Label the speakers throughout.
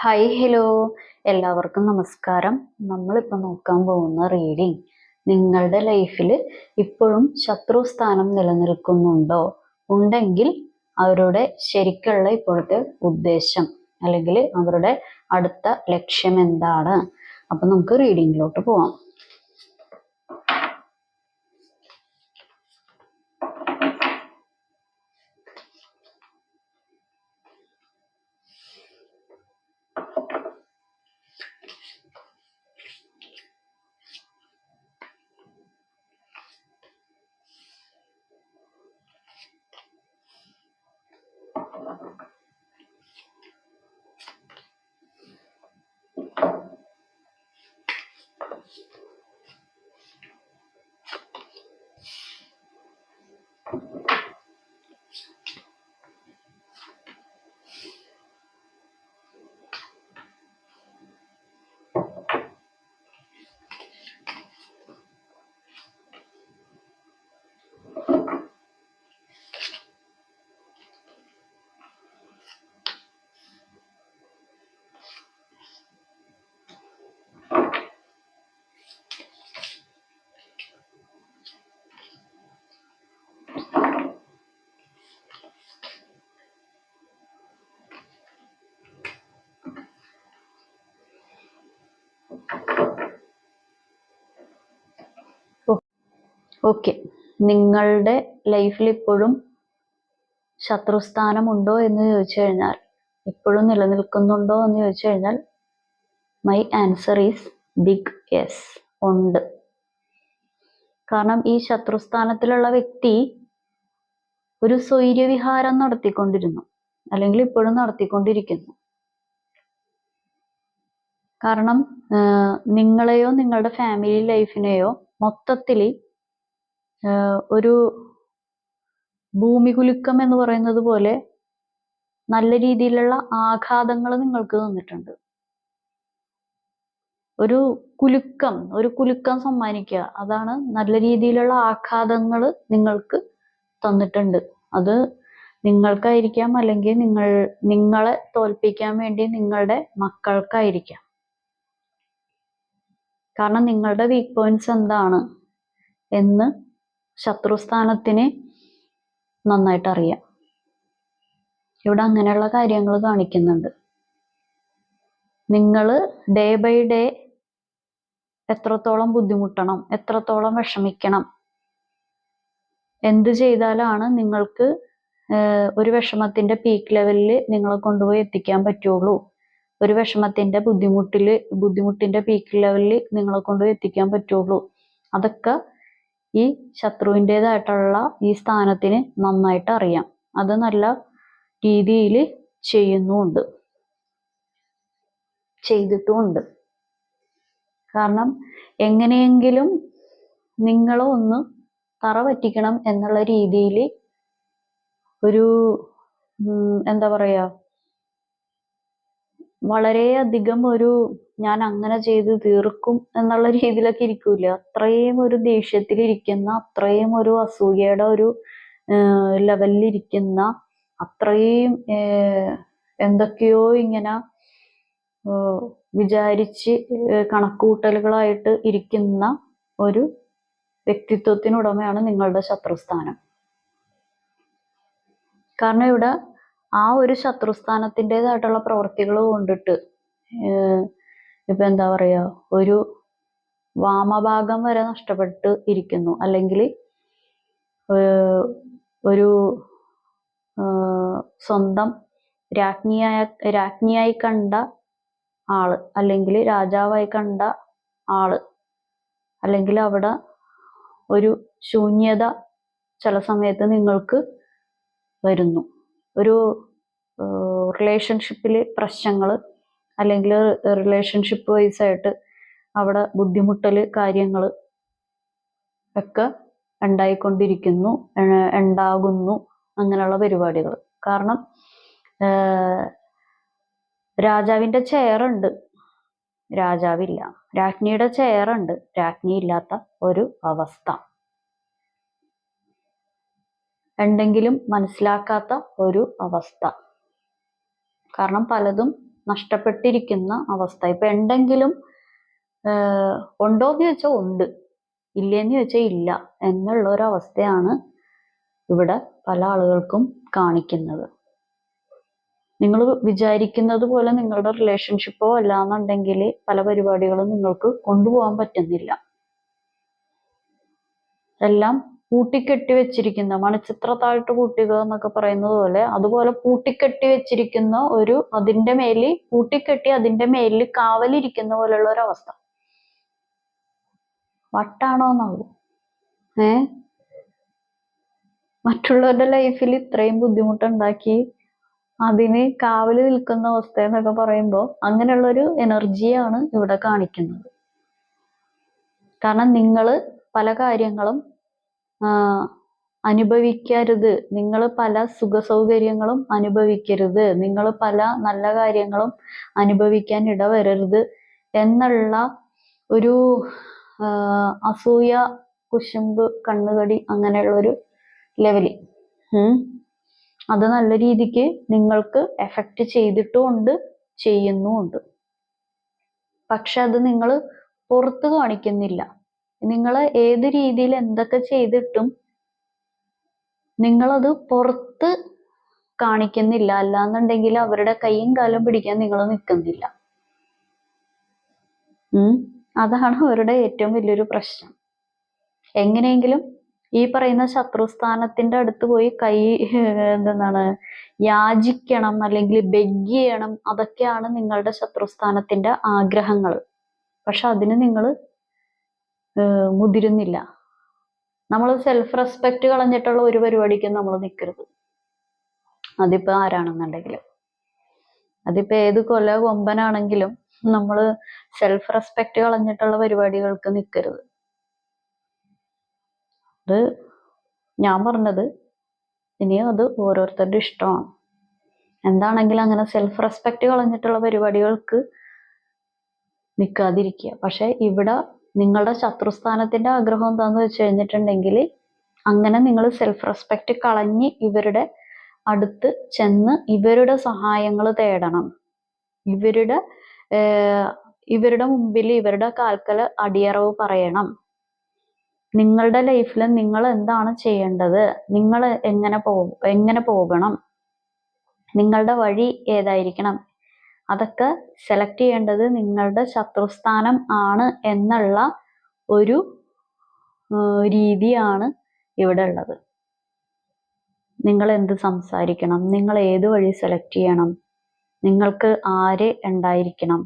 Speaker 1: Hi hello, എല്ലാവർക്കും നമസ്കാരം. നമ്മളിപ്പോൾ നോക്കാൻ പോകുന്ന റീഡിങ് നിങ്ങളുടെ ലൈഫിൽ ഇപ്പോഴും ശത്രുസ്ഥാനം നിലനിൽക്കുന്നുണ്ടോ? ഉണ്ടെങ്കിൽ അവരുടെ ശരിക്കുള്ള ഇപ്പോഴത്തെ ഉദ്ദേശം അല്ലെങ്കിൽ അവരുടെ അടുത്ത ലക്ഷ്യം എന്താണ്? അപ്പം നമുക്ക് റീഡിങ്ങിലോട്ട് പോവാം. ഓക്കെ, നിങ്ങളുടെ ലൈഫിൽ ഇപ്പോഴും ശത്രുസ്ഥാനമുണ്ടോ എന്ന് ചോദിച്ചു കഴിഞ്ഞാൽ, ഇപ്പോഴും നിലനിൽക്കുന്നുണ്ടോ എന്ന് ചോദിച്ചു കഴിഞ്ഞാൽ, my answer is big yes, ഉണ്ട്. കാരണം ഈ ശത്രുസ്ഥാനത്തിലുള്ള വ്യക്തി ഒരു സ്വൈര്യവിഹാരം നടത്തിക്കൊണ്ടിരുന്നു, അല്ലെങ്കിൽ ഇപ്പോഴും നടത്തിക്കൊണ്ടിരിക്കുന്നു. കാരണം നിങ്ങളെയോ നിങ്ങളുടെ ഫാമിലി ലൈഫിനെയോ മൊത്തത്തിൽ ഒരു ഭൂമികുലുക്കം എന്ന് പറയുന്നത് പോലെ നല്ല രീതിയിലുള്ള ആഘാതങ്ങൾ നിങ്ങൾക്ക് തന്നിട്ടുണ്ട്. ഒരു കുലുക്കം സമ്മാനിക്കുക, അതാണ് നല്ല രീതിയിലുള്ള ആഘാതങ്ങൾ നിങ്ങൾക്ക് തന്നിട്ടുണ്ട്. അത് നിങ്ങൾക്കായിരിക്കാം, അല്ലെങ്കിൽ നിങ്ങളെ തോൽപ്പിക്കാൻ വേണ്ടി നിങ്ങളുടെ മക്കൾക്കായിരിക്കാം. കാരണം നിങ്ങളുടെ വീക്ക് പോയിന്റ്സ് എന്താണ് എന്ന് ശത്രുസ്ഥാനത്തിന് നന്നായിട്ട് അറിയാം. ഇവിടെ അങ്ങനെയുള്ള കാര്യങ്ങൾ കാണിക്കുന്നുണ്ട്. നിങ്ങൾ ഡേ ബൈ ഡേ എത്രത്തോളം ബുദ്ധിമുട്ടണം, എത്രത്തോളം വിഷമിക്കണം, എന്ത് ചെയ്താലാണ് നിങ്ങൾക്ക് ഒരു വിഷമത്തിന്റെ പീക്ക് ലെവലിൽ നിങ്ങളെ കൊണ്ടുപോയി എത്തിക്കാൻ പറ്റുള്ളൂ, ഒരു വിഷമത്തിന്റെ ബുദ്ധിമുട്ടിന്റെ പീക്ക് ലെവലിൽ നിങ്ങളെ കൊണ്ടുപോയി എത്തിക്കാൻ പറ്റുള്ളൂ, അതൊക്കെ ഈ ശത്രുവിൻ്റെതായിട്ടുള്ള ഈ സ്ഥാനത്തിന് നന്നായിട്ട് അറിയാം. അത് നല്ല രീതിയിൽ ചെയ്തിട്ടുമുണ്ട്. കാരണം എങ്ങനെയെങ്കിലും നിങ്ങളെ ഒന്ന് തറ പറ്റിക്കണം എന്നുള്ള രീതിയിൽ ഒരു എന്താ പറയാ, വളരെയധികം ഒരു ഞാൻ അങ്ങനെ ചെയ്ത് തീർക്കും എന്നുള്ള രീതിയിലൊക്കെ ഇരിക്കൂല. അത്രയും ഒരു ദേഷ്യത്തിലിരിക്കുന്ന, അത്രയും ഒരു അസൂയയുടെ ഒരു ലെവലിലിരിക്കുന്ന, അത്രയും എന്തൊക്കെയോ ഇങ്ങനെ വിചാരിച്ച് കണക്കുകൂട്ടലുകളായിട്ട് ഇരിക്കുന്ന ഒരു വ്യക്തിത്വത്തിനുടമയാണ് നിങ്ങളുടെ ശത്രുസ്ഥാനം. കാരണം ഇവിടെ ആ ഒരു ശത്രുസ്ഥാനത്തിൻ്റെതായിട്ടുള്ള പ്രവൃത്തികൾ കൊണ്ടിട്ട് ഇപ്പൊ എന്താ പറയാ, ഒരു വാമഭാഗം വരെ നഷ്ടപ്പെട്ട് ഇരിക്കുന്നു, അല്ലെങ്കിൽ ഒരു സ്വന്തം രാജ്ഞിയായി കണ്ട ആള്, അല്ലെങ്കിൽ രാജാവായി കണ്ട ആള്, അല്ലെങ്കിൽ അവിടെ ഒരു ശൂന്യത ചില സമയത്ത് നിങ്ങൾക്ക് വരുന്നു. ഒരു റിലേഷൻഷിപ്പിൽ പ്രശ്നങ്ങൾ, അല്ലെങ്കിൽ റിലേഷൻഷിപ്പ് വൈസായിട്ട് അവിടെ ബുദ്ധിമുട്ടൽ കാര്യങ്ങൾ ഒക്കെ ഉണ്ടാകുന്നു അങ്ങനെയുള്ള പരിപാടികൾ. കാരണം രാജാവിൻ്റെ ചെയറുണ്ട്, രാജാവില്ല. രാജ്ഞിയുടെ ചെയറുണ്ട്, രാജ്ഞി ഇല്ലാത്ത ഒരു അവസ്ഥ. ഉണ്ടെങ്കിലും മനസ്സിലാക്കാത്ത ഒരു അവസ്ഥ. കാരണം പലതും നഷ്ടപ്പെട്ടിരിക്കുന്ന അവസ്ഥ. ഇപ്പൊ എന്തെങ്കിലും ഉണ്ടോന്ന് ചോദിച്ചാൽ ഉണ്ട്, ഇല്ലെന്ന് ചോദിച്ചാൽ ഇല്ല എന്നുള്ള ഒരു അവസ്ഥയാണ് ഇവിടെ പല ആളുകൾക്കും കാണിക്കുന്നത്. നിങ്ങൾ വിചാരിക്കുന്നത് പോലെ നിങ്ങളുടെ റിലേഷൻഷിപ്പോ അല്ലാന്നുണ്ടെങ്കിൽ പല പരിപാടികളും നിങ്ങൾക്ക് കൊണ്ടുപോകാൻ പറ്റുന്നില്ല. എല്ലാം പൂട്ടിക്കെട്ടി വെച്ചിരിക്കുന്ന, മണിച്ചിത്രത്താഴിട്ട് പൂട്ടുക എന്നൊക്കെ പറയുന്നത് പോലെ, അതുപോലെ പൂട്ടിക്കെട്ടി വെച്ചിരിക്കുന്ന ഒരു, അതിന്റെ മേലിൽ പൂട്ടിക്കെട്ടി അതിന്റെ മേലിൽ കാവലിരിക്കുന്ന പോലെയുള്ള ഒരു അവസ്ഥ. വട്ടാണോന്നാവും. മറ്റുള്ളവരുടെ ലൈഫിൽ ഇത്രയും ബുദ്ധിമുട്ടുണ്ടാക്കി അതിന് കാവല് നിൽക്കുന്ന അവസ്ഥ എന്നൊക്കെ പറയുമ്പോൾ അങ്ങനെയുള്ളൊരു എനർജിയാണ് ഇവിടെ കാണിക്കുന്നത്. കാരണം നിങ്ങൾ പല കാര്യങ്ങളും അനുഭവിക്കരുത്, നിങ്ങൾ പല സുഖ സൗകര്യങ്ങളും അനുഭവിക്കരുത്, നിങ്ങൾ പല നല്ല കാര്യങ്ങളും അനുഭവിക്കാൻ ഇടവരരുത് എന്നുള്ള ഒരു അസൂയ, കുശുമ്പ്, കണ്ണുകടി അങ്ങനെയുള്ളൊരു ലെവല് അത് നല്ല രീതിക്ക് നിങ്ങൾക്ക് എഫക്റ്റ് ചെയ്തിട്ടുമുണ്ട്, ചെയ്യുന്നുമുണ്ട്. പക്ഷെ അത് നിങ്ങൾ പുറത്ത് കാണിക്കുന്നില്ല. നിങ്ങൾ ഏത് രീതിയിൽ എന്തൊക്കെ ചെയ്തിട്ടും നിങ്ങളത് പുറത്ത് കാണിക്കുന്നില്ല. അല്ലാന്നുണ്ടെങ്കിൽ അവരുടെ കൈയും കാലും പിടിക്കാൻ നിങ്ങൾ നിൽക്കുന്നില്ല. അതാണ് അവരുടെ ഏറ്റവും വലിയൊരു പ്രശ്നം. എങ്ങനെയെങ്കിലും ഈ പറയുന്ന ശത്രുസ്ഥാനത്തിന്റെ അടുത്ത് പോയി കൈ എന്താണ് യാചിക്കണം, അല്ലെങ്കിൽ ബെഗ് ചെയ്യണം, അതൊക്കെയാണ് നിങ്ങളുടെ ശത്രുസ്ഥാനത്തിന്റെ ആഗ്രഹങ്ങൾ. പക്ഷെ അതിന് നിങ്ങൾ മുതിരുന്നില്ല. നമ്മൾ സെൽഫ് റെസ്പെക്റ്റ് കളഞ്ഞിട്ടുള്ള ഒരു പരിപാടിക്കും നമ്മൾ നിൽക്കരുത്. അതിപ്പോ ആരാണെന്നുണ്ടെങ്കിലും, അതിപ്പോ ഏത് കൊല കൊമ്പനാണെങ്കിലും നമ്മൾ സെൽഫ് റെസ്പെക്റ്റ് കളഞ്ഞിട്ടുള്ള പരിപാടികൾക്ക് നിൽക്കരുത്. അത് ഞാൻ പറഞ്ഞത്. ഇനിയും അത് ഓരോരുത്തരുടെ ഇഷ്ടമാണ്. എന്താണെങ്കിലും അങ്ങനെ സെൽഫ് റെസ്പെക്റ്റ് കളഞ്ഞിട്ടുള്ള പരിപാടികൾക്ക് നിൽക്കാതിരിക്കുക. പക്ഷെ ഇവിടെ നിങ്ങളുടെ ശത്രുസ്ഥാനത്തിന്റെ ആഗ്രഹം എന്താന്ന് വെച്ച് കഴിഞ്ഞിട്ടുണ്ടെങ്കിൽ, അങ്ങനെ നിങ്ങൾ സെൽഫ് റെസ്പെക്റ്റ് കളഞ്ഞ് ഇവരുടെ അടുത്ത് ചെന്ന് ഇവരുടെ സഹായങ്ങൾ തേടണം. ഇവരുടെ മുമ്പിൽ ഇവരുടെ കാൽക്കൽ അടിയറവ് പറയണം. നിങ്ങളുടെ ലൈഫിൽ നിങ്ങൾ എന്താണ് ചെയ്യേണ്ടത്, നിങ്ങൾ എങ്ങനെ പോകണം, നിങ്ങളുടെ വഴി ഏതായിരിക്കണം, അതൊക്കെ സെലക്ട് ചെയ്യേണ്ടത് നിങ്ങളുടെ ശത്രുസ്ഥാനം ആണ് എന്നുള്ള ഒരു രീതിയാണ് ഇവിടെ ഉള്ളത്. നിങ്ങൾ എന്ത് സംസാരിക്കണം, നിങ്ങൾ ഏത് വഴി സെലക്ട് ചെയ്യണം, നിങ്ങൾക്ക് ആര് ഉണ്ടായിരിക്കണം,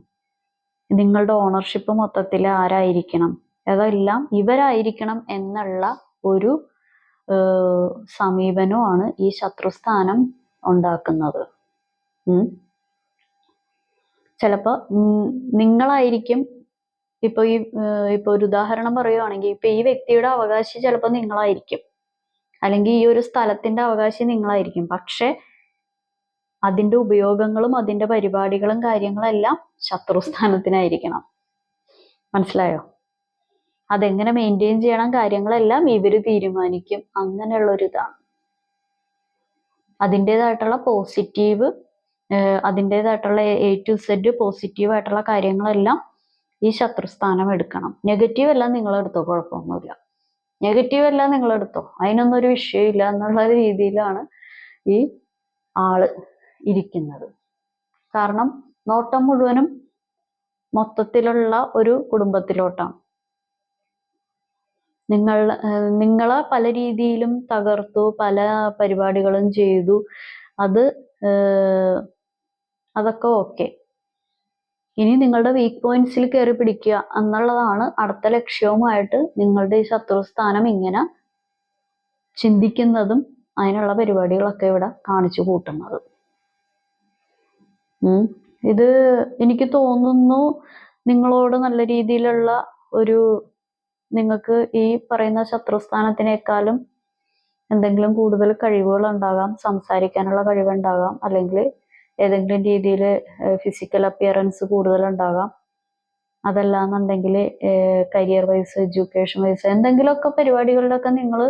Speaker 1: നിങ്ങളുടെ ഓണർഷിപ്പ് മൊത്തത്തിൽ ആരായിരിക്കണം, അതെല്ലാം ഇവരായിരിക്കണം എന്നുള്ള ഒരു സമീപനമാണ് ഈ ശത്രുസ്ഥാനം ഉണ്ടാക്കുന്നത്. ചിലപ്പോ നിങ്ങളായിരിക്കും ഇപ്പൊ ഒരു ഉദാഹരണം പറയുവാണെങ്കിൽ, ഇപ്പൊ ഈ വ്യക്തിയുടെ അവകാശി ചിലപ്പോൾ നിങ്ങളായിരിക്കും, അല്ലെങ്കിൽ ഈ ഒരു സ്ഥലത്തിന്റെ അവകാശി നിങ്ങളായിരിക്കും. പക്ഷെ അതിന്റെ ഉപയോഗങ്ങളും അതിന്റെ പരിപാടികളും കാര്യങ്ങളെല്ലാം ശത്രുസ്ഥാനത്തിനായിരിക്കണം. മനസ്സിലായോ? അതെങ്ങനെ മെയിൻറ്റെയിൻ ചെയ്യണം കാര്യങ്ങളെല്ലാം ഇവര് തീരുമാനിക്കും. അങ്ങനെയുള്ളൊരിതാണ്. അതിൻ്റെതായിട്ടുള്ള പോസിറ്റീവ്, അതിൻ്റെതായിട്ടുള്ള A to Z പോസിറ്റീവ് ആയിട്ടുള്ള കാര്യങ്ങളെല്ലാം ഈ ശത്രുസ്ഥാനം എടുക്കണം. നെഗറ്റീവ് എല്ലാം നിങ്ങളെടുത്തോ, കുഴപ്പമൊന്നുമില്ല. നെഗറ്റീവ് എല്ലാം നിങ്ങളെടുത്തോ, അതിനൊന്നും ഒരു വിഷയമില്ല എന്നുള്ള രീതിയിലാണ് ഈ ആള് ഇരിക്കുന്നത്. കാരണം നോട്ടം മുഴുവനും മൊത്തത്തിലുള്ള ഒരു കുടുംബത്തിലോട്ടാണ്. നിങ്ങളെ പല രീതിയിലും തകർത്തു, പല പരിപാടികളും ചെയ്തു. അതൊക്കെ ഓക്കെ. ഇനി നിങ്ങളുടെ വീക്ക് പോയിന്റ്സിൽ കയറി പിടിക്കുക എന്നുള്ളതാണ് അടുത്ത ലക്ഷ്യവുമായിട്ട് നിങ്ങളുടെ ഈ ശത്രുസ്ഥാനം ഇങ്ങനെ ചിന്തിക്കുന്നതും അതിനുള്ള പരിപാടികളൊക്കെ ഇവിടെ കാണിച്ചു കൂട്ടുന്നത്. ഇത് എനിക്ക് തോന്നുന്നു നിങ്ങളോട് നല്ല രീതിയിലുള്ള ഒരു, നിങ്ങൾക്ക് ഈ പറയുന്ന ശത്രുസ്ഥാനത്തിനേക്കാളും എന്തെങ്കിലും കൂടുതൽ കഴിവുകൾ ഉണ്ടാകാം, സംസാരിക്കാനുള്ള കഴിവുണ്ടാകാം, അല്ലെങ്കിൽ ഏതെങ്കിലും രീതിയിൽ ഫിസിക്കൽ അപ്പിയറൻസ് കൂടുതലുണ്ടാകാം. അതല്ലാന്നുണ്ടെങ്കിൽ കരിയർ വൈസ്, എഡ്യൂക്കേഷൻ വൈസ് എന്തെങ്കിലുമൊക്കെ പരിപാടികളിലൊക്കെ നിങ്ങൾ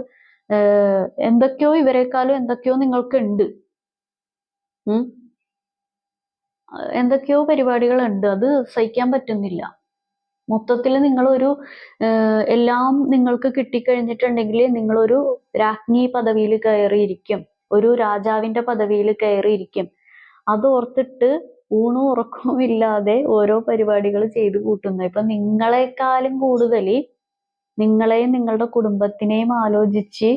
Speaker 1: എന്തൊക്കെയോ ഇവരെക്കാളും എന്തൊക്കെയോ നിങ്ങൾക്ക് ഉണ്ട്. എന്തൊക്കെയോ പരിപാടികളുണ്ട്, അത് സഹിക്കാൻ പറ്റുന്നില്ല. മൊത്തത്തിൽ നിങ്ങളൊരു എല്ലാം നിങ്ങൾക്ക് കിട്ടിക്കഴിഞ്ഞിട്ടുണ്ടെങ്കിൽ നിങ്ങളൊരു രാജ്ഞി പദവിയിൽ കയറിയിരിക്കും, ഒരു രാജാവിന്റെ പദവിയിൽ കയറിയിരിക്കും. അത് ഓർത്തിട്ട് ഊണും ഉറക്കവും ഇല്ലാതെ ഓരോ പരിപാടികൾ ചെയ്തു കൂട്ടുന്നു. ഇപ്പൊ നിങ്ങളെക്കാളും കൂടുതൽ നിങ്ങളെയും നിങ്ങളുടെ കുടുംബത്തിനെയും ആലോചിച്ച്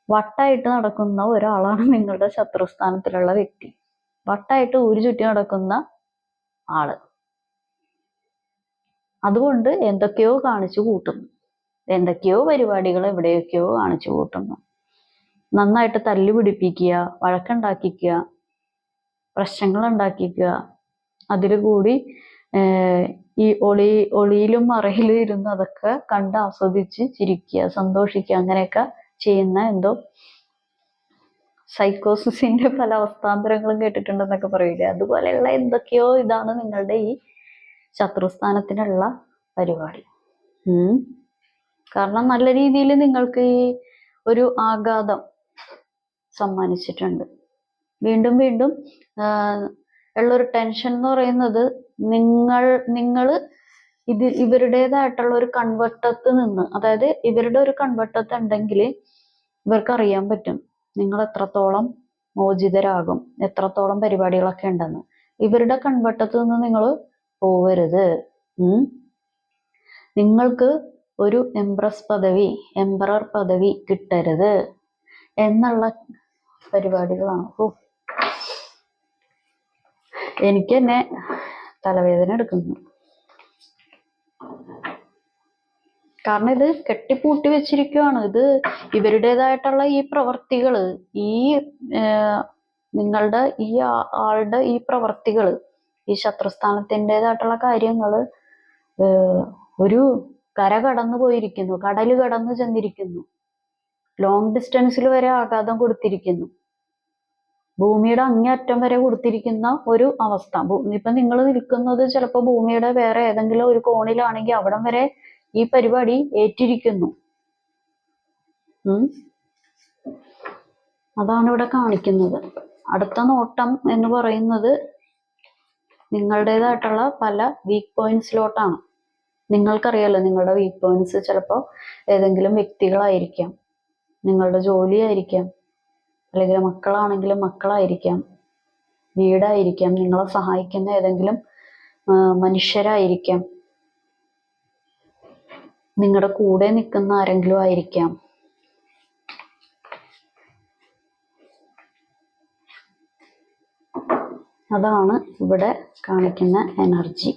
Speaker 1: വട്ടായിട്ട് നടക്കുന്ന ഒരാളാണ് നിങ്ങളുടെ ശത്രുസ്ഥാനത്തിലുള്ള വ്യക്തി. വട്ടായിട്ട് ഊരു ചുറ്റി നടക്കുന്ന ആള്. അതുകൊണ്ട് എന്തൊക്കെയോ കാണിച്ചു കൂട്ടുന്നു, എന്തൊക്കെയോ പരിപാടികൾ എവിടെയൊക്കെയോ കാണിച്ചു കൂട്ടുന്നു. നന്നായിട്ട് തല്ലു പിടിപ്പിക്കുക, വഴക്കുണ്ടാക്കിക്കുക, പ്രശ്നങ്ങൾ ഉണ്ടാക്കിക്കുക. അതിൽ കൂടി ഈ ഒളിയിലും മറയിലും ഇരുന്ന് അതൊക്കെ കണ്ട് ആസ്വദിച്ച് ചിരിക്കുക, സന്തോഷിക്കുക, അങ്ങനെയൊക്കെ ചെയ്യുന്ന എന്തോ സൈക്കോസിന്റെ പല അവസ്ഥാന്തരങ്ങളും കേട്ടിട്ടുണ്ടെന്നൊക്കെ പറയില്ലേ, അതുപോലെയുള്ള എന്തൊക്കെയോ ഇതാണ് നിങ്ങളുടെ ഈ ശത്രുസ്ഥാനത്തിനുള്ള പരിപാടി. കാരണം നല്ല രീതിയിൽ നിങ്ങൾക്ക് ഈ ഒരു ആഘാതം സമ്മാനിച്ചിട്ടുണ്ട്. വീണ്ടും വീണ്ടും ഉള്ളൊരു ടെൻഷൻ എന്ന് പറയുന്നത് നിങ്ങൾ ഇവരുടേതായിട്ടുള്ള ഒരു കൺവട്ടത്ത് നിന്ന്, അതായത് ഇവരുടെ ഒരു കൺവട്ടത്ത് ഉണ്ടെങ്കിൽ ഇവർക്ക് അറിയാൻ പറ്റും നിങ്ങൾ എത്രത്തോളം മോചിതരാകും, എത്രത്തോളം പരിപാടികളൊക്കെ ഉണ്ടെന്ന്. ഇവരുടെ കൺവട്ടത്ത് നിന്ന് നിങ്ങൾ പോവരുത്. നിങ്ങൾക്ക് ഒരു എംപ്രസ് പദവി, എംപറർ പദവി കിട്ടരുത് എന്നുള്ള പരിപാടികളാണ്. എനിക്ക് തന്നെ തലവേദന എടുക്കുന്നു. കാരണം ഇത് കെട്ടിപ്പൂട്ടി വെച്ചിരിക്കുകയാണ്. ഇത് ഇവരുടേതായിട്ടുള്ള ഈ പ്രവർത്തികള്, ഈ നിങ്ങളുടെ ഈ ആളുടെ ഈ പ്രവർത്തികള്, ഈ ശത്രുസ്ഥാനത്തിൻ്റെതായിട്ടുള്ള കാര്യങ്ങള് ഒരു കര കടന്നു പോയിരിക്കുന്നു, കടല് കടന്നു ചെന്നിരിക്കുന്നു, ലോങ് ഡിസ്റ്റൻസിൽ വരെ ആഘാതം കൊടുത്തിരിക്കുന്നു, ഭൂമിയുടെ അങ്ങേയറ്റം വരെ കൊടുത്തിരിക്കുന്ന ഒരു അവസ്ഥ. ഇപ്പൊ നിങ്ങൾ നിൽക്കുന്നത് ചിലപ്പോൾ ഭൂമിയുടെ വേറെ ഏതെങ്കിലും ഒരു കോണിലാണെങ്കിൽ അവിടം വരെ ഈ പരിപാടി ഏറ്റിരിക്കുന്നു. അതാണ് ഇവിടെ കാണിക്കുന്നത്. അടുത്ത നോട്ടം എന്ന് പറയുന്നത് നിങ്ങളുടേതായിട്ടുള്ള പല വീക്ക് പോയിന്റ്സിലോട്ടാണ്. നിങ്ങൾക്കറിയാലോ നിങ്ങളുടെ വീക്ക് പോയിന്റ്സ് ചിലപ്പോൾ ഏതെങ്കിലും വ്യക്തികളായിരിക്കാം, നിങ്ങളുടെ ജോലിയായിരിക്കാം, അല്ലെങ്കിൽ മക്കളാണെങ്കിലും മക്കളായിരിക്കാം, വീടായിരിക്കാം, നിങ്ങളെ സഹായിക്കുന്ന ഏതെങ്കിലും മനുഷ്യരായിരിക്കാം, നിങ്ങളുടെ കൂടെ നിൽക്കുന്ന ആരെങ്കിലും ആയിരിക്കാം. അതാണ് ഇവിടെ കാണിക്കുന്ന എനർജി.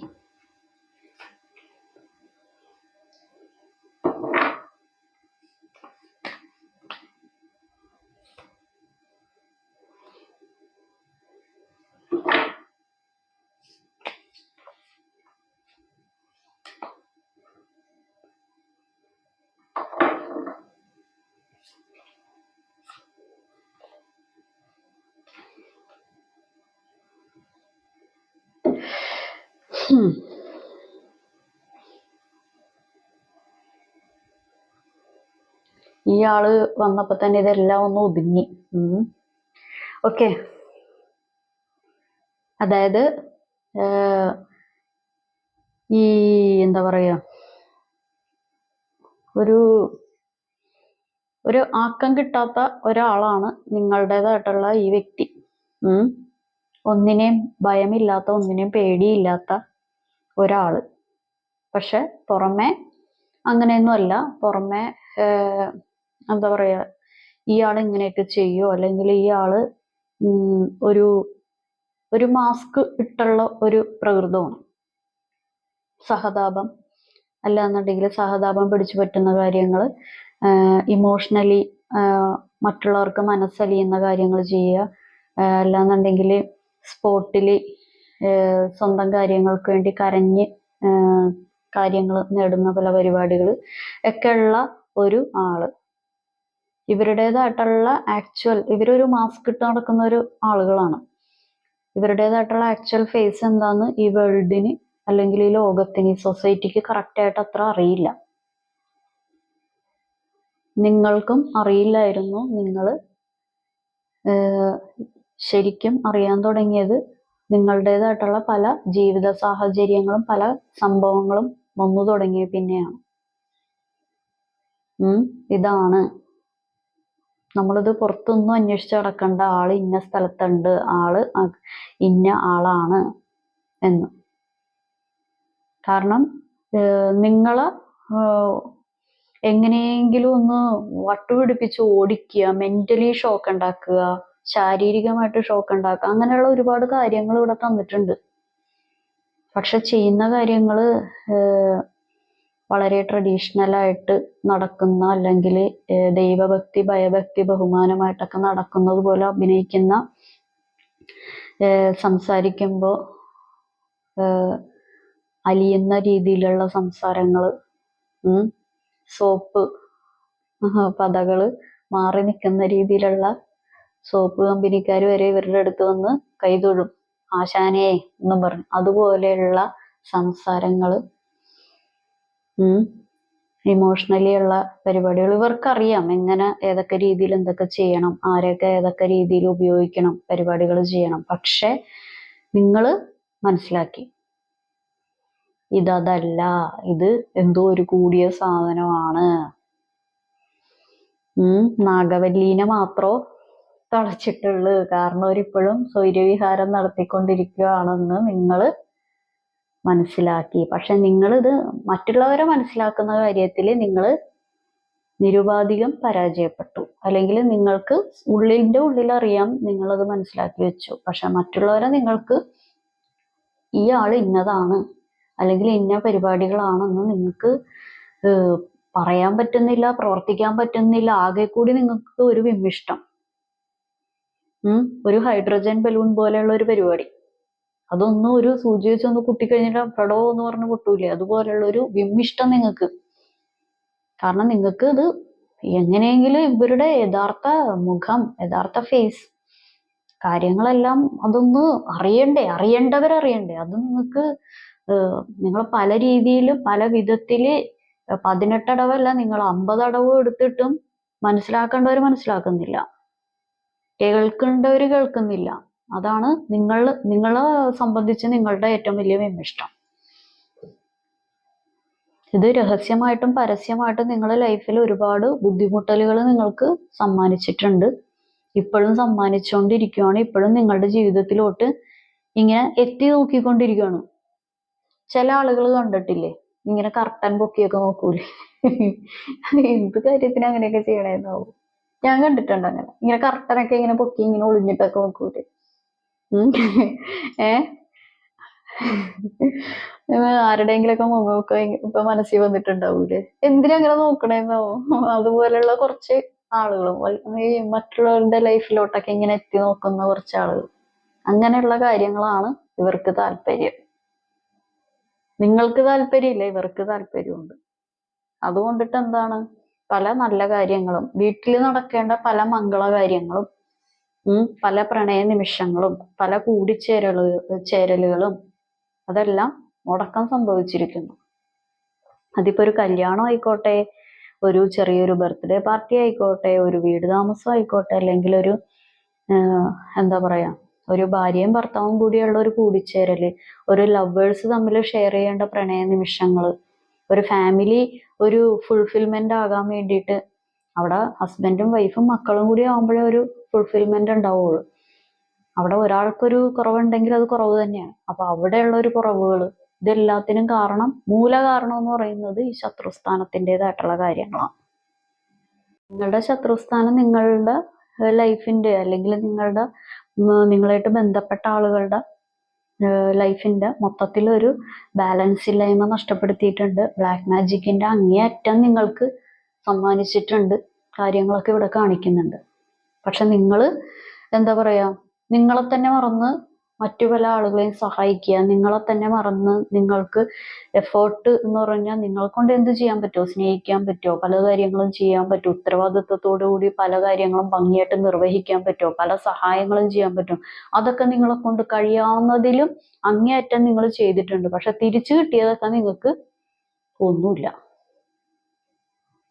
Speaker 1: ഈ ആള് വന്നപ്പോ തന്നെ ഇതെല്ലാം ഒന്ന് ഒതുങ്ങി. ഓക്കെ, അതായത് ഈ എന്താ പറയാ, ഒരു ആക്കം കിട്ടാത്ത ഒരാളാണ് നിങ്ങളുടേതായിട്ടുള്ള ഈ വ്യക്തി. ഒന്നിനെയും ഭയമില്ലാത്ത, ഒന്നിനെയും പേടിയില്ലാത്ത ഒരാള്. പക്ഷെ പുറമെ അങ്ങനെയൊന്നും അല്ല. പുറമെ എന്താ പറയാ, ഇയാൾ ഇങ്ങനെയൊക്കെ ചെയ്യോ, അല്ലെങ്കിൽ ഇയാള് ഒരു മാസ്ക് ഇട്ടുള്ള ഒരു പ്രകൃതമാണ്. സഹതാപം അല്ലാന്നുണ്ടെങ്കിൽ സഹതാപം പിടിച്ചു പറ്റുന്ന കാര്യങ്ങൾ, ഇമോഷണലി മറ്റുള്ളവർക്ക് മനസ്സലിയുന്ന കാര്യങ്ങൾ ചെയ്യുക, അല്ലാന്നുണ്ടെങ്കിൽ സ്പോട്ടിൽ സ്വന്തം കാര്യങ്ങൾക്ക് വേണ്ടി കരഞ്ഞ് കാര്യങ്ങൾ നേടുന്ന പല പരിപാടികൾ ഒക്കെ ഉള്ള ഒരു ആള്. ഇവരുടേതായിട്ടുള്ള ഇവരൊരു മാസ്ക് ഇട്ട് നടക്കുന്ന ഒരു ആളുകളാണ്. ഇവരുടേതായിട്ടുള്ള ആക്ച്വൽ ഫേസ് എന്താന്ന് ഈ വേൾഡിന് അല്ലെങ്കിൽ ഈ ലോകത്തിന്, ഈ സൊസൈറ്റിക്ക് കറക്റ്റായിട്ട് അത്ര അറിയില്ല. നിങ്ങൾക്കും അറിയില്ലായിരുന്നു. നിങ്ങൾ ശരിക്കും അറിയാൻ തുടങ്ങിയത് നിങ്ങളുടേതായിട്ടുള്ള പല ജീവിത സാഹചര്യങ്ങളും പല സംഭവങ്ങളും വന്നു തുടങ്ങിയ പിന്നെയാണ്. ഇതാണ് നമ്മളിത് പുറത്തൊന്നും അന്വേഷിച്ച് നടക്കേണ്ട, ആള് ഇന്ന സ്ഥലത്തുണ്ട്, ആള് ഇന്ന ആളാണ് എന്ന്. കാരണം നിങ്ങളെ എങ്ങനെയെങ്കിലും ഒന്ന് വട്ടുപിടിപ്പിച്ച് ഓടിക്കുക, മെന്റലി ഷോക്ക് ഉണ്ടാക്കുക, ശാരീരികമായിട്ട് ഷോക്ക് ഉണ്ടാക്കുക, അങ്ങനെയുള്ള ഒരുപാട് കാര്യങ്ങൾ ഇവിടെ തന്നിട്ടുണ്ട്. പക്ഷെ ചെയ്യുന്ന കാര്യങ്ങൾ വളരെ ട്രഡീഷണലായിട്ട് നടക്കുന്ന, അല്ലെങ്കിൽ ദൈവഭക്തി ഭയഭക്തി ബഹുമാനമായിട്ടൊക്കെ നടക്കുന്നത് പോലെ അഭിനയിക്കുന്ന, സംസാരിക്കുമ്പോൾ അലിയുന്ന രീതിയിലുള്ള സംസാരങ്ങൾ, സോപ്പ് പതകള് മാറി നിൽക്കുന്ന രീതിയിലുള്ള സോപ്പ് കമ്പനിക്കാർ വരെ ഇവരുടെ അടുത്ത് വന്ന് കൈതൊഴും, ആശാനേ എന്നും പറഞ്ഞു. അതുപോലെയുള്ള സംസാരങ്ങള്, ഇമോഷണലി ഉള്ള പരിപാടികൾ. ഇവർക്കറിയാം എങ്ങനെ ഏതൊക്കെ രീതിയിൽ എന്തൊക്കെ ചെയ്യണം, ആരെയൊക്കെ ഏതൊക്കെ രീതിയിൽ ഉപയോഗിക്കണം, പരിപാടികൾ ചെയ്യണം. പക്ഷെ നിങ്ങൾ മനസ്സിലാക്കി ഇതല്ല, ഇത് എന്തോ ഒരു കൂടിയ സാധനമാണ്. നാഗവല്ലീനെ മാത്രോ തളച്ചിട്ടുള്ളൂ, കാരണം അവരിപ്പോഴും സ്വൈര്യവിഹാരം നടത്തിക്കൊണ്ടിരിക്കുകയാണെന്ന് നിങ്ങൾ മനസ്സിലാക്കി. പക്ഷെ നിങ്ങളിത് മറ്റുള്ളവരെ മനസ്സിലാക്കുന്ന കാര്യത്തിൽ നിങ്ങൾ നിരുപാധികം പരാജയപ്പെട്ടു. അല്ലെങ്കിൽ നിങ്ങൾക്ക് ഉള്ളിൻ്റെ ഉള്ളിൽ അറിയാം, നിങ്ങളത് മനസ്സിലാക്കി വെച്ചു. പക്ഷെ മറ്റുള്ളവരെ നിങ്ങൾക്ക് ഈ ആള് ഇന്നതാണ് അല്ലെങ്കിൽ ഇന്ന പരിപാടികളാണെന്ന് നിങ്ങൾക്ക് പറയാൻ പറ്റുന്നില്ല, പ്രവർത്തിക്കാൻ പറ്റുന്നില്ല. ആകെ കൂടി നിങ്ങൾക്ക് ഒരു വിമ്മിഷ്ടം, ഒരു ഹൈഡ്രജൻ ബലൂൺ പോലെയുള്ള ഒരു പരിപാടി. അതൊന്നും ഒരു സൂചി വെച്ചൊന്ന് കുത്തിക്കഴിഞ്ഞിട്ട് പടോ എന്ന് പറഞ്ഞ് പൊട്ടൂലേ, അതുപോലെയുള്ള ഒരു വിമ്മിഷ്ടം നിങ്ങൾക്ക്. കാരണം നിങ്ങൾക്ക് ഇത് എങ്ങനെയെങ്കിലും ഇവരുടെ യഥാർത്ഥ മുഖം, യഥാർത്ഥ ഫേസ്, കാര്യങ്ങളെല്ലാം അതൊന്ന് അറിയേണ്ടവരറിയണ്ടേ. അത് നിങ്ങൾക്ക് നിങ്ങൾ പല രീതിയിലും പല വിധത്തില് 18 അടവല്ല, നിങ്ങൾ 50 അടവും എടുത്തിട്ടും മനസ്സിലാക്കേണ്ടവർ മനസ്സിലാക്കുന്നില്ല, കേൾക്കേണ്ടവർ കേൾക്കുന്നില്ല. അതാണ് നിങ്ങളെ സംബന്ധിച്ച് നിങ്ങളുടെ ഏറ്റവും വലിയ വിമ്മിഷ്ടം. ഇത് രഹസ്യമായിട്ടും പരസ്യമായിട്ടും നിങ്ങളുടെ ലൈഫിൽ ഒരുപാട് ബുദ്ധിമുട്ടലുകൾ നിങ്ങൾക്ക് സമ്മാനിച്ചിട്ടുണ്ട്, ഇപ്പോഴും സമ്മാനിച്ചുകൊണ്ടിരിക്കുകയാണ്. ഇപ്പോഴും നിങ്ങളുടെ ജീവിതത്തിലോട്ട് ഇങ്ങനെ എത്തി നോക്കിക്കൊണ്ടിരിക്കുകയാണ്. ചില ആളുകൾ കണ്ടിട്ടില്ലേ, ഇങ്ങനെ കർട്ടൻ പൊക്കിയൊക്കെ നോക്കൂലേ, എന്ത് കാര്യത്തിന് അങ്ങനെയൊക്കെ ചെയ്യണേന്നാവും. ഞാൻ കണ്ടിട്ടുണ്ട് അങ്ങനെ, ഇങ്ങനെ കർട്ടനൊക്കെ ഇങ്ങനെ പൊക്കി ഇങ്ങനെ ഒളിഞ്ഞിട്ടൊക്കെ നോക്കൂലേ. ആരുടെയെങ്കിലൊക്കെ മുഖമൊക്കെ ഇപ്പൊ മനസ്സിൽ വന്നിട്ടുണ്ടാവൂലേ, എന്തിനങ്ങനെ നോക്കണേന്നാവും. അതുപോലെയുള്ള കുറച്ച് ആളുകളും ഈ മറ്റുള്ളവരുടെ ലൈഫിലോട്ടൊക്കെ ഇങ്ങനെ എത്തി നോക്കുന്ന കുറച്ച് ആളുകൾ, അങ്ങനെയുള്ള കാര്യങ്ങളാണ് ഇവർക്ക് താല്പര്യം. നിങ്ങൾക്ക് താല്പര്യമില്ല, ഇവർക്ക് താല്പര്യമുണ്ട്. അതുകൊണ്ടിട്ട് എന്താണ്, പല നല്ല കാര്യങ്ങളും, വീട്ടിൽ നടക്കേണ്ട പല മംഗളകാര്യങ്ങളും, പല പ്രണയ നിമിഷങ്ങളും, പല ചേരലുകളും അതെല്ലാം മുടക്കം സംഭവിച്ചിരിക്കുന്നു. അതിപ്പോ ഒരു കല്യാണം ആയിക്കോട്ടെ, ഒരു ചെറിയൊരു ബർത്ത്ഡേ പാർട്ടി ആയിക്കോട്ടെ, ഒരു വീട് താമസം ആയിക്കോട്ടെ, അല്ലെങ്കിൽ ഒരു എന്താ പറയാ, ഒരു ഭാര്യയും ഭർത്താവും കൂടിയുള്ള ഒരു കൂടിച്ചേരല്, ഒരു ലവേഴ്സ് തമ്മിൽ ഷെയർ ചെയ്യേണ്ട പ്രണയ നിമിഷങ്ങൾ, ഒരു ഫാമിലി ഒരു ഫുൾഫിൽമെന്റ് ആകാൻ വേണ്ടിയിട്ട് അവിടെ ഹസ്ബൻഡും വൈഫും മക്കളും കൂടി ആകുമ്പോഴേ ഒരു ഫുൾഫിൽമെന്റ് ഉണ്ടാവുള്ളൂ. അവിടെ ഒരാൾക്കൊരു കുറവുണ്ടെങ്കിൽ അത് കുറവ് തന്നെയാണ്. അപ്പൊ അവിടെയുള്ള ഒരു കുറവുകൾ, ഇതെല്ലാത്തിനും മൂല കാരണം എന്ന് പറയുന്നത് ഈ ശത്രുസ്ഥാനത്തിൻ്റെതായിട്ടുള്ള കാര്യങ്ങളാണ്. നിങ്ങളുടെ ശത്രുസ്ഥാനം നിങ്ങളുടെ ലൈഫിന്റെ അല്ലെങ്കിൽ നിങ്ങളായിട്ട് ബന്ധപ്പെട്ട ആളുകളുടെ ലൈഫിന്റെ മൊത്തത്തിൽ ഒരു ബാലൻസ് ഇല്ലായ്മ നഷ്ടപ്പെടുത്തിയിട്ടുണ്ട്. ബ്ലാക്ക് മാജിക്കിന്റെ അങ്ങേയറ്റം നിങ്ങൾക്ക് സമ്മാനിച്ചിട്ടുണ്ട്, കാര്യങ്ങളൊക്കെ ഇവിടെ കാണിക്കുന്നുണ്ട്. പക്ഷെ നിങ്ങൾ എന്താ പറയാ, നിങ്ങളെ തന്നെ മറന്ന് മറ്റു പല ആളുകളെയും സഹായിക്കുക, നിങ്ങളെ തന്നെ മറന്ന് നിങ്ങൾക്ക് എഫേർട്ട് എന്ന് പറഞ്ഞാൽ നിങ്ങളെ കൊണ്ട് എന്ത് ചെയ്യാൻ പറ്റുമോ, സ്നേഹിക്കാൻ പറ്റുമോ, പല കാര്യങ്ങളും ചെയ്യാൻ പറ്റും, ഉത്തരവാദിത്വത്തോടു കൂടി പല കാര്യങ്ങളും ഭംഗിയായിട്ട് നിർവഹിക്കാൻ പറ്റുമോ, പല സഹായങ്ങളും ചെയ്യാൻ പറ്റും, അതൊക്കെ നിങ്ങളെ കൊണ്ട് കഴിയാവുന്നതിലും അങ്ങേയറ്റം നിങ്ങൾ ചെയ്തിട്ടുണ്ട്. പക്ഷെ തിരിച്ചു കിട്ടിയതൊക്കെ നിങ്ങൾക്ക് ഒന്നുമില്ല.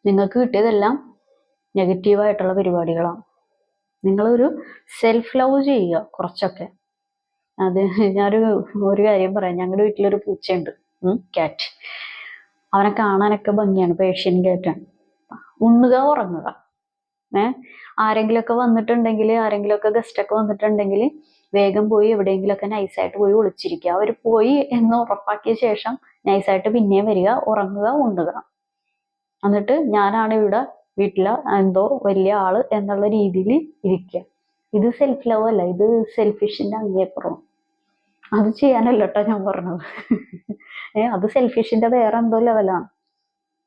Speaker 1: നിങ്ങൾക്ക് കിട്ടിയതെല്ലാം നെഗറ്റീവായിട്ടുള്ള പരിപാടികളാണ്. നിങ്ങളൊരു സെൽഫ് ലവ് ചെയ്യുക കുറച്ചൊക്കെ. അത് ഒരു കാര്യം പറയാം. ഞങ്ങളുടെ വീട്ടിലൊരു പൂച്ചയുണ്ട്, ക്യാറ്റ്. അവനെ കാണാനൊക്കെ ഭംഗിയാണ്, പേർഷ്യൻ ക്യാറ്റാണ്. ഉണ്ണുക, ഉറങ്ങുക. ആരെങ്കിലുമൊക്കെ വന്നിട്ടുണ്ടെങ്കിൽ, ആരെങ്കിലുമൊക്കെ ഗസ്റ്റ് ഒക്കെ വന്നിട്ടുണ്ടെങ്കിൽ വേഗം പോയി എവിടെയെങ്കിലുമൊക്കെ നൈസായിട്ട് പോയി ഒളിച്ചിരിക്കുക. അവർ പോയി എന്ന് ഉറപ്പാക്കിയ ശേഷം നൈസായിട്ട് പിന്നെയും വരിക, ഉറങ്ങുക, ഉണ്ണുക. എന്നിട്ട് ഞാനാണ് ഇവിടെ വീട്ടിലെ എന്തോ വലിയ ആള് എന്നുള്ള രീതിയിൽ ഇരിക്കുക. ഇത് സെൽഫ് ലവ് അല്ല, ഇത് സെൽഫിഷിന്റെ അങ്ങേപ്പുറം. അത് ചെയ്യാനല്ല കേട്ടോ ഞാൻ പറഞ്ഞത്. അത് സെൽഫിഷിന്റെ വേറെ എന്തോ ലെവലാണ്.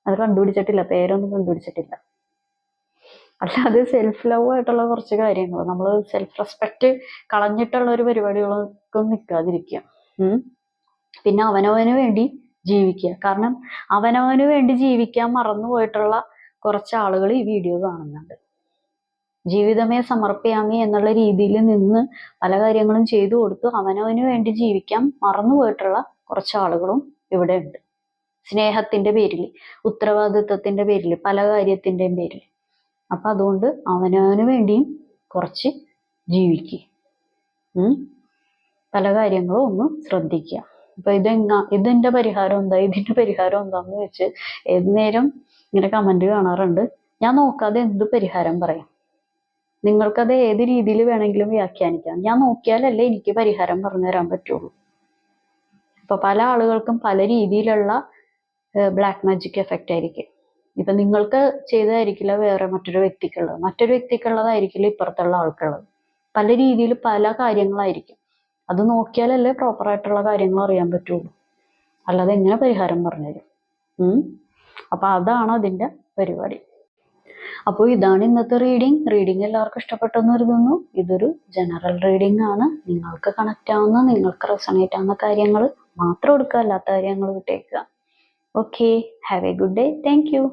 Speaker 1: അത് കണ്ടുപിടിച്ചിട്ടില്ല, പേരൊന്നും കണ്ടുപിടിച്ചിട്ടില്ല. അല്ലാതെ സെൽഫ് ലവ് ആയിട്ടുള്ള കുറച്ച് കാര്യങ്ങൾ, നമ്മൾ സെൽഫ് റെസ്പെക്ട് കളഞ്ഞിട്ടുള്ള ഒരു പരിപാടികളൊക്കെ നിൽക്കാതിരിക്കുക. പിന്നെ അവനവന് വേണ്ടി ജീവിക്കുക. കാരണം അവനവന് വേണ്ടി ജീവിക്കാൻ മറന്നുപോയിട്ടുള്ള കുറച്ച് ആളുകൾ ഈ വീഡിയോ കാണുന്നുണ്ട്. ജീവിതമേ സമർപ്പയാമി എന്നുള്ള രീതിയിൽ നിന്ന് പല കാര്യങ്ങളും ചെയ്തു കൊടുത്തു അവനവന് വേണ്ടി ജീവിക്കാൻ മറന്നുപോയിട്ടുള്ള കുറച്ച് ആളുകളും ഇവിടെ ഉണ്ട്. സ്നേഹത്തിന്റെ പേരിൽ, ഉത്തരവാദിത്വത്തിന്റെ പേരിൽ, പല കാര്യത്തിന്റെയും പേരിൽ. അപ്പൊ അതുകൊണ്ട് അവനവന് വേണ്ടിയും കുറച്ച് ജീവിക്കുക. പല കാര്യങ്ങളും ഒന്ന് ശ്രദ്ധിക്കുക. അപ്പൊ ഇതിന്റെ പരിഹാരം എന്താ, ഇതിന്റെ പരിഹാരം എന്താന്ന് വെച്ച് ഏത് നേരം ഇങ്ങനെ കമന്റ് കാണാറുണ്ട്. ഞാൻ നോക്കാതെ എന്ത് പരിഹാരം പറയാം? നിങ്ങൾക്കത് ഏത് രീതിയിൽ വേണമെങ്കിലും വ്യാഖ്യാനിക്കാം. ഞാൻ നോക്കിയാലല്ലേ എനിക്ക് പരിഹാരം പറഞ്ഞു തരാൻ പറ്റുള്ളൂ. ഇപ്പൊ പല ആളുകൾക്കും പല രീതിയിലുള്ള ബ്ലാക്ക് മാജിക് എഫക്റ്റ് ആയിരിക്കും. ഇപ്പൊ നിങ്ങൾക്ക് ചെയ്തതായിരിക്കില്ല വേറെ മറ്റൊരു വ്യക്തിക്കുള്ളതായിരിക്കില്ല ഇപ്പുറത്തുള്ള ആൾക്കുള്ളത്. പല രീതിയിൽ പല കാര്യങ്ങളായിരിക്കും. അത് നോക്കിയാലല്ലേ പ്രോപ്പറായിട്ടുള്ള കാര്യങ്ങൾ അറിയാൻ പറ്റുള്ളൂ. അല്ലാതെ എങ്ങനെ പരിഹാരം പറഞ്ഞുതരും? അപ്പൊ അതാണ് അതിന്റെ പരിപാടി. അപ്പോൾ ഇതാണ് ഇന്നത്തെ റീഡിങ് എല്ലാവർക്കും ഇഷ്ടപ്പെട്ടെന്ന് കരുതുന്നു. ഇതൊരു ജനറൽ റീഡിംഗ് ആണ്. നിങ്ങൾക്ക് കണക്റ്റ് ആവുന്ന, നിങ്ങൾക്ക് റെസണേറ്റ് ആവുന്ന കാര്യങ്ങൾ മാത്രം എടുക്കുക, അല്ലാത്ത കാര്യങ്ങൾ വിട്ടേക്കുക. Okay, have a good day. Thank U.